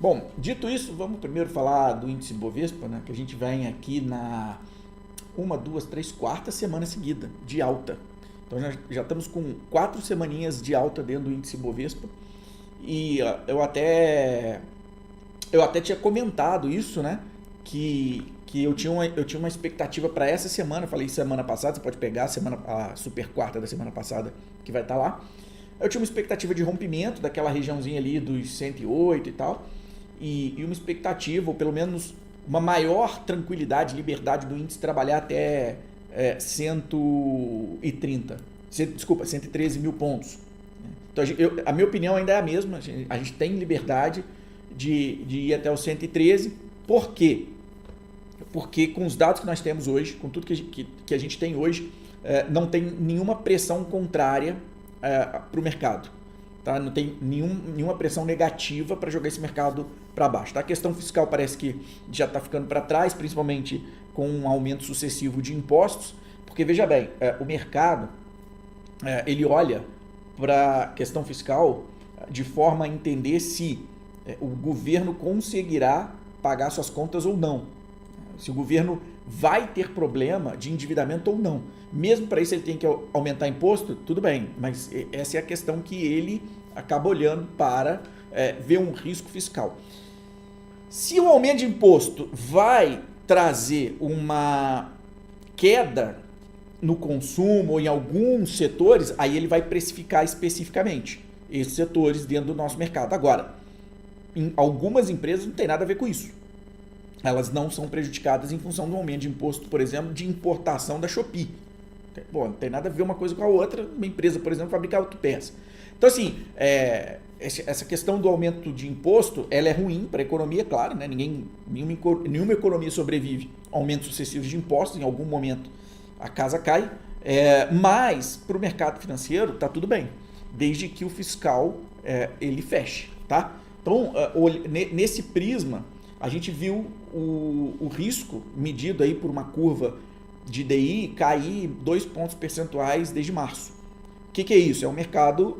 Bom, dito isso, vamos primeiro falar do índice Bovespa, né, que a gente vem aqui na uma, duas, três, quarta semana seguida de alta. Então já estamos com 4 semaninhas de alta dentro do índice Bovespa. E eu até tinha comentado isso, né? Que eu tinha uma expectativa para essa semana. Eu falei semana passada, você pode pegar a super quarta da semana passada que vai estar lá. Eu tinha uma expectativa de rompimento daquela regiãozinha ali dos 108 e tal. E uma expectativa, ou pelo menos uma maior tranquilidade, liberdade do índice trabalhar até 130. Desculpa, 113 mil pontos. Então, a minha opinião ainda é a mesma. A gente tem liberdade de ir até o 113. Por quê? Porque com os dados que nós temos hoje, com tudo que a gente tem hoje, não tem nenhuma pressão contrária para o mercado. Tá? Não tem nenhuma pressão negativa para jogar esse mercado para baixo. Tá? A questão fiscal parece que já está ficando para trás, principalmente com um aumento sucessivo de impostos, porque veja bem, o mercado ele olha para a questão fiscal de forma a entender se o governo conseguirá pagar suas contas ou não. Se o governo vai ter problema de endividamento ou não. Mesmo para isso ele tem que aumentar imposto, tudo bem, mas essa é a questão que ele acaba olhando para ver um risco fiscal. Se o aumento de imposto vai trazer uma queda no consumo ou em alguns setores, aí ele vai precificar especificamente esses setores dentro do nosso mercado. Agora, em algumas empresas não tem nada a ver com isso. Elas não são prejudicadas em função do aumento de imposto, por exemplo, de importação da Shopee. Bom, não tem nada a ver uma coisa com a outra. Uma empresa, por exemplo, fabrica autopeça. Então, assim, essa questão do aumento de imposto, ela é ruim para a economia, claro, né? Nenhuma economia sobrevive a aumentos sucessivos de impostos. Em algum momento a casa cai. Mas para o mercado financeiro está tudo bem, desde que o fiscal ele feche, tá? Então, nesse prisma, a gente viu o risco medido aí por uma curva de DI cair 2 pontos percentuais desde março. O que é isso? É o mercado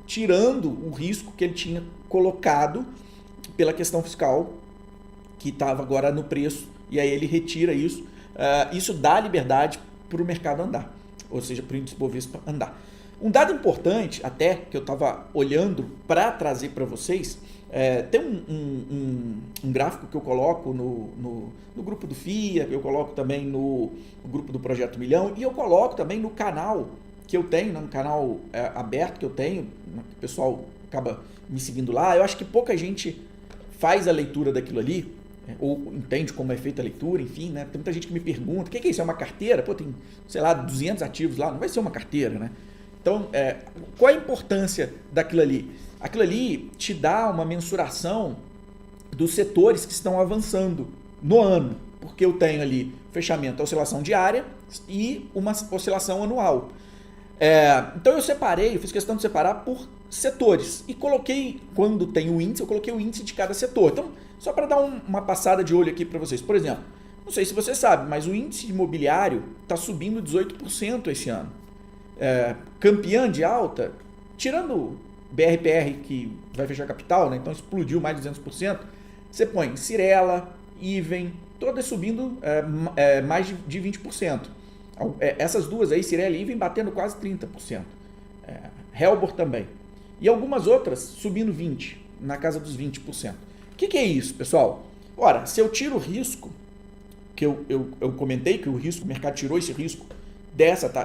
tirando o risco que ele tinha colocado pela questão fiscal que estava agora no preço, e aí ele retira isso. Isso dá liberdade para o mercado andar, ou seja, para o índice Bovespa andar. Um dado importante, até, que eu estava olhando para trazer para vocês, tem um gráfico que eu coloco no grupo do FIA, que eu coloco também no grupo do Projeto Milhão, e eu coloco também no canal que eu tenho, no canal aberto que eu tenho, que o pessoal acaba me seguindo lá. Eu acho que pouca gente faz a leitura daquilo ali, ou entende como é feita a leitura, enfim, né? Tem muita gente que me pergunta, o que é isso? É uma carteira? Pô, tem, sei lá, 200 ativos lá, não vai ser uma carteira, né? Então, qual a importância daquilo ali? Aquilo ali te dá uma mensuração dos setores que estão avançando no ano, porque eu tenho ali fechamento, oscilação diária e uma oscilação anual. Então eu fiz questão de separar por setores e coloquei, quando tem o índice, eu coloquei o índice de cada setor. Então, só para dar uma passada de olho aqui para vocês. Por exemplo, não sei se você sabe, mas o índice imobiliário está subindo 18% esse ano. Campeã de alta, tirando BRPR que vai fechar capital, né? Então explodiu mais de 200%, você põe Cyrela, Iven, todas subindo mais de 20%. Essas duas aí, Cyrela e Iven, batendo quase 30%. Helbor também. E algumas outras subindo 20%, na casa dos 20%. O que é isso, pessoal? Ora, se eu tiro o risco, que eu comentei que o mercado tirou esse risco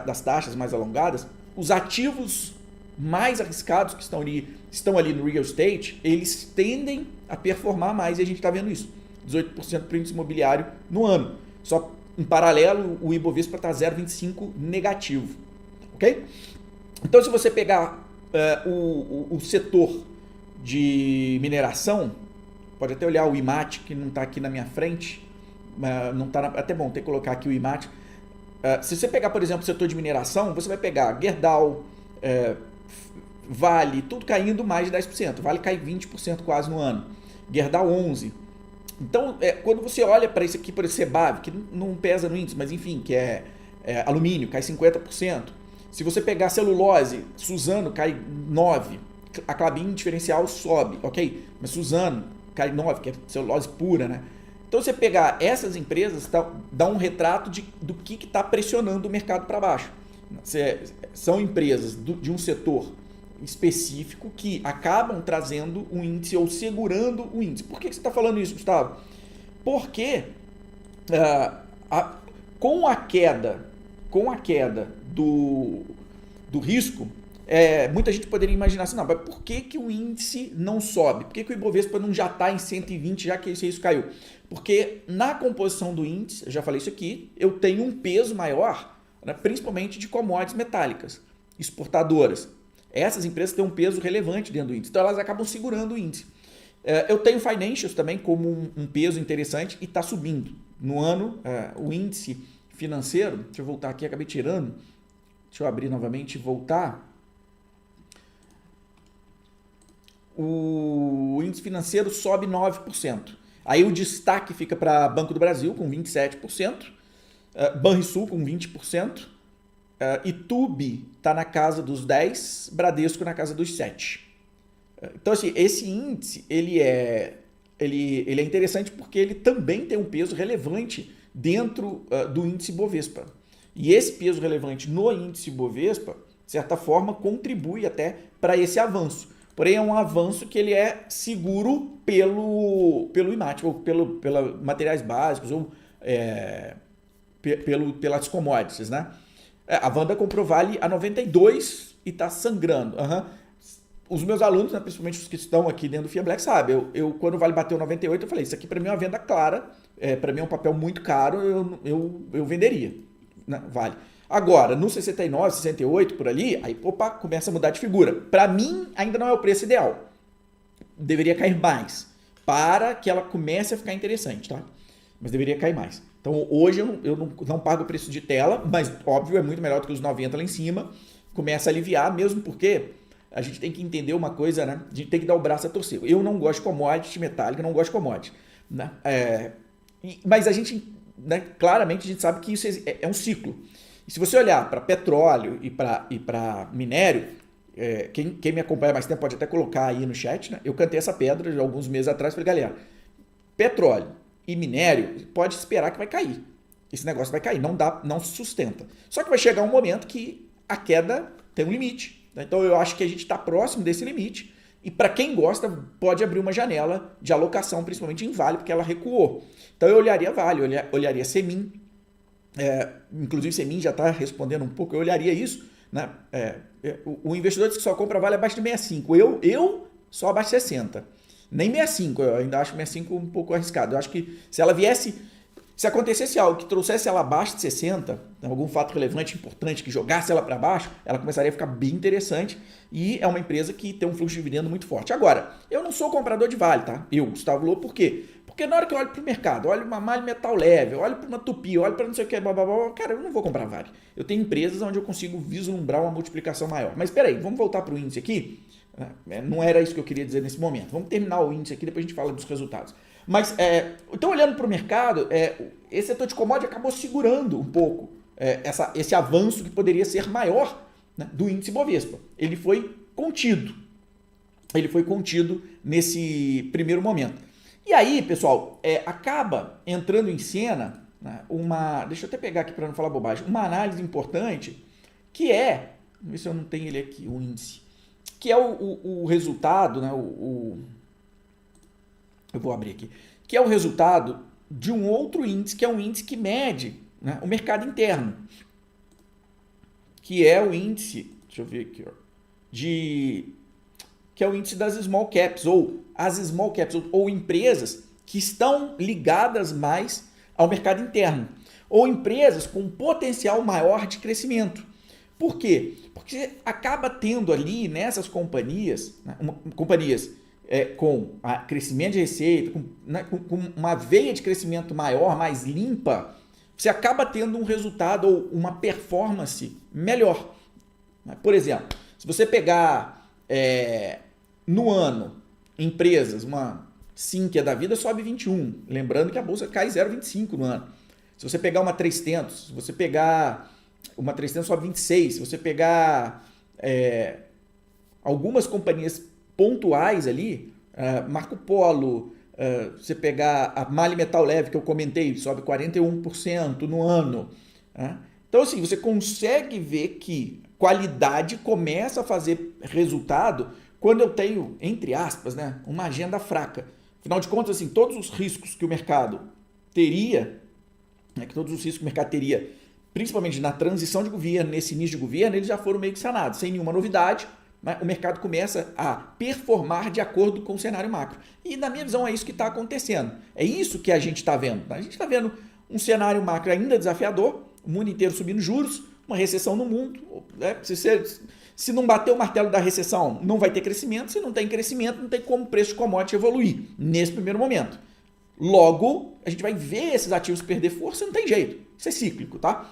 das taxas mais alongadas, os ativos mais arriscados que estão ali no real estate, eles tendem a performar mais, e a gente está vendo isso. 18% para o índice imobiliário no ano. Só em paralelo, o Ibovespa está 0,25 negativo. Ok? Então, se você pegar o setor de mineração, pode até olhar o IMAT, que não está aqui na minha frente, não tá até bom ter que colocar aqui o IMAT. Se você pegar, por exemplo, o setor de mineração, você vai pegar Gerdau, Vale, tudo caindo mais de 10%. Vale cai 20% quase no ano. Gerdau 11%. Então, quando você olha para isso aqui, por esse Sebave, que não pesa no índice, mas enfim, que é alumínio, cai 50%. Se você pegar celulose, Suzano cai 9%. A Klabin diferencial sobe, ok? Mas Suzano cai 9, que é celulose pura, né? Então, você pegar essas empresas, dá um retrato do que está pressionando o mercado para baixo. São empresas de um setor específico que acabam trazendo um índice ou segurando o índice. Por que você está falando isso, Gustavo? Porque com a queda do risco, muita gente poderia imaginar assim, não, mas por que o índice não sobe? Por que o Ibovespa não já está em 120, já que esse risco caiu? Porque na composição do índice, eu já falei isso aqui, eu tenho um peso maior, né, principalmente de commodities metálicas, exportadoras. Essas empresas têm um peso relevante dentro do índice, então elas acabam segurando o índice. Eu tenho financials também como um peso interessante e está subindo. No ano, o índice financeiro, deixa eu voltar aqui, acabei tirando, deixa eu abrir novamente e voltar. O índice financeiro sobe 9%. Aí o destaque fica para Banco do Brasil com 27%, Banrisul com 20%, Itubi está na casa dos 10%, Bradesco na casa dos 7%. Então, assim, esse índice ele é interessante porque ele também tem um peso relevante dentro do índice Bovespa. E esse peso relevante no índice Bovespa, de certa forma, contribui até para esse avanço. Porém, é um avanço que ele é seguro pelo IMAT, ou pelos materiais básicos, ou pelas commodities, né? A Wanda comprou Vale a 92 e está sangrando. Os meus alunos, né, principalmente os que estão aqui dentro do FIA Black, sabem. Eu quando o Vale bateu 98, eu falei, isso aqui para mim é uma venda clara, para mim é um papel muito caro, eu venderia, né, Vale. Agora, no 69, 68, por ali, aí, começa a mudar de figura. Para mim, ainda não é o preço ideal. Deveria cair mais, para que ela comece a ficar interessante, tá? Mas deveria cair mais. Então, hoje eu não pago o preço de tela, mas, óbvio, é muito melhor do que os 90 lá em cima. Começa a aliviar, mesmo porque a gente tem que entender uma coisa, né? A gente tem que dar o braço a torcer. Eu não gosto de commodity metálica, não gosto de commodity, né? Mas a gente, né, claramente, a gente sabe que isso é um ciclo. E se você olhar para petróleo e para minério, quem me acompanha há mais tempo pode até colocar aí no chat, né? Eu cantei essa pedra de alguns meses atrás, falei, galera, petróleo e minério pode esperar que vai cair. Esse negócio vai cair, não se sustenta. Só que vai chegar um momento que a queda tem um limite, né? Então eu acho que a gente está próximo desse limite e para quem gosta pode abrir uma janela de alocação, principalmente em Vale, porque ela recuou. Então eu olharia Vale, olharia Semin, inclusive Semin já está respondendo um pouco, eu olharia isso, né? O investidor diz que só compra Vale abaixo de 65, eu só abaixo de 60, nem 65, eu ainda acho 65 um pouco arriscado. Eu acho que se acontecesse algo que trouxesse ela abaixo de 60, algum fato relevante, importante, que jogasse ela para baixo, ela começaria a ficar bem interessante e é uma empresa que tem um fluxo de dividendo muito forte. Agora, eu não sou comprador de Vale, tá? Eu, Gustavo Lobo, por quê? Porque na hora que eu olho para o mercado, olho uma Malha Metal Leve, olho para uma Tupi, olho para não sei o que, cara, eu não vou comprar Vale. Eu tenho empresas onde eu consigo vislumbrar uma multiplicação maior. Mas espera aí, vamos voltar para o índice aqui? Não era isso que eu queria dizer nesse momento. Vamos terminar o índice aqui, depois a gente fala dos resultados. Mas, então, olhando para o mercado, esse setor de commodity acabou segurando um pouco esse avanço que poderia ser maior, né, do índice Bovespa. Ele foi contido. Nesse primeiro momento. E aí, pessoal, acaba entrando em cena, né, deixa eu até pegar aqui para não falar bobagem, uma análise importante que vamos ver se eu não tenho ele aqui, o índice, que é o resultado, né, eu vou abrir aqui, que é o resultado de um outro índice, que é um índice que mede, né, o mercado interno, que é o índice, deixa eu ver aqui, que é o índice das small caps, ou as small caps, ou empresas que estão ligadas mais ao mercado interno, ou empresas com potencial maior de crescimento. Por quê? Porque acaba tendo ali nessas companhias, né, companhias com crescimento de receita, com uma veia de crescimento maior, mais limpa, você acaba tendo um resultado ou uma performance melhor. Por exemplo, se você pegar no ano empresas, uma Sinqia da vida sobe 21, lembrando que a bolsa cai 0,25 no ano. Se você pegar uma 300, se você pegar uma 300 sobe 26, se você pegar algumas companhias pontuais ali, Marco Polo, você pegar a Mali Metal Leve, que eu comentei, sobe 41% no ano. Né? Então, assim, você consegue ver que qualidade começa a fazer resultado quando eu tenho, entre aspas, né, uma agenda fraca. Afinal de contas, assim, todos os riscos que o mercado teria, né, principalmente na transição de governo, nesse início de governo, eles já foram meio que sanados, sem nenhuma novidade. Né, o mercado começa a performar de acordo com o cenário macro. E, na minha visão, é isso que está acontecendo. É isso que a gente está vendo. A gente está vendo um cenário macro ainda desafiador, o mundo inteiro subindo juros, uma recessão no mundo. Né? Se não bater o martelo da recessão, não vai ter crescimento. Se não tem crescimento, não tem como o preço de commodity evoluir nesse primeiro momento. Logo, a gente vai ver esses ativos perder força, não tem jeito. Isso é cíclico, tá?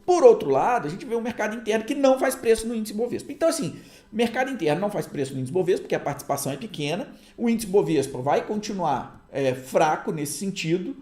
Por outro lado, a gente vê um mercado interno que não faz preço no índice Bovespa. Então, assim, o mercado interno não faz preço no índice Bovespa, porque a participação é pequena. O índice Bovespa vai continuar fraco nesse sentido.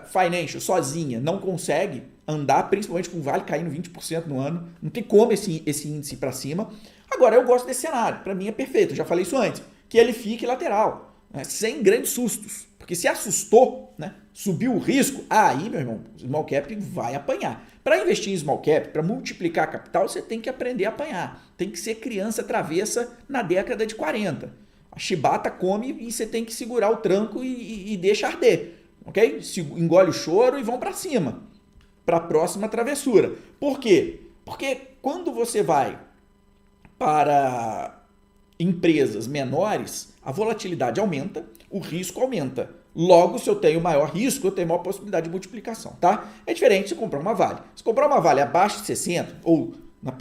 Financial sozinha não consegue andar, principalmente com o Vale caindo 20% no ano. Não tem como esse índice ir para cima. Agora, eu gosto desse cenário. Para mim é perfeito. Eu já falei isso antes. Que ele fique lateral, né, sem grandes sustos. Porque se assustou, né, subiu o risco, aí, meu irmão, o small cap vai apanhar. Para investir em small cap, para multiplicar capital, você tem que aprender a apanhar. Tem que ser criança travessa na década de 40. A chibata come e você tem que segurar o tranco e deixa arder. Ok? Engole o choro e vão para cima, para a próxima travessura. Por quê? Porque quando você vai para empresas menores, a volatilidade aumenta, o risco aumenta. Logo, se eu tenho maior risco, eu tenho maior possibilidade de multiplicação, tá? É diferente se comprar uma Vale. Se comprar uma Vale abaixo de 60, ou na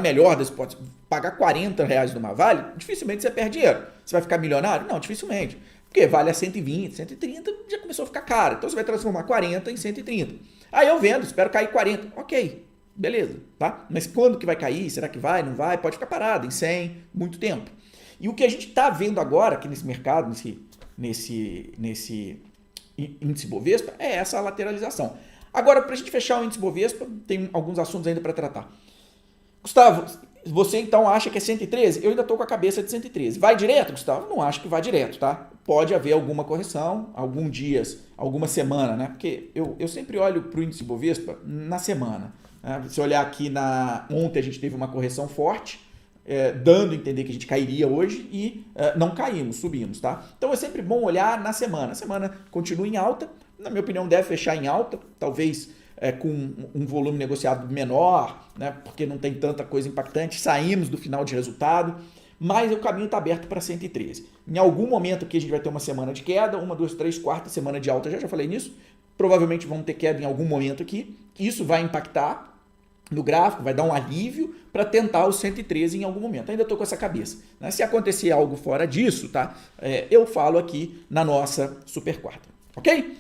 melhor das hipóteses, pagar R$40 numa Vale, dificilmente você perde dinheiro. Você vai ficar milionário? Não, dificilmente. Porque Vale a 120, 130, já começou a ficar caro. Então você vai transformar 40 em 130. Aí eu vendo, espero cair 40. Ok, beleza, tá? Mas quando que vai cair? Será que vai? Não vai? Pode ficar parado em 100, muito tempo. E o que a gente está vendo agora aqui nesse mercado, nesse índice Bovespa, é essa lateralização. Agora, para a gente fechar o índice Bovespa, tem alguns assuntos ainda para tratar. Gustavo, você então acha que é 113? Eu ainda estou com a cabeça de 113. Vai direto, Gustavo? Não acho que vai direto, tá? Pode haver alguma correção, alguns dias, alguma semana, né? Porque eu sempre olho para o índice Bovespa na semana. Né? Se olhar aqui ontem a gente teve uma correção forte, dando a entender que a gente cairia hoje e não caímos, subimos, tá? Então é sempre bom olhar na semana. A semana continua em alta, na minha opinião deve fechar em alta, talvez com um volume negociado menor, né? Porque não tem tanta coisa impactante, saímos do final de resultado, mas o caminho está aberto para 113. Em algum momento aqui a gente vai ter uma semana de queda, 1, 2, 3, quarta semana de alta, já falei nisso, provavelmente vamos ter queda em algum momento aqui, isso vai impactar no gráfico, vai dar um alívio para tentar o 113 em algum momento. Ainda estou com essa cabeça. Né? Se acontecer algo fora disso, tá? Eu falo aqui na nossa super quarta. Ok?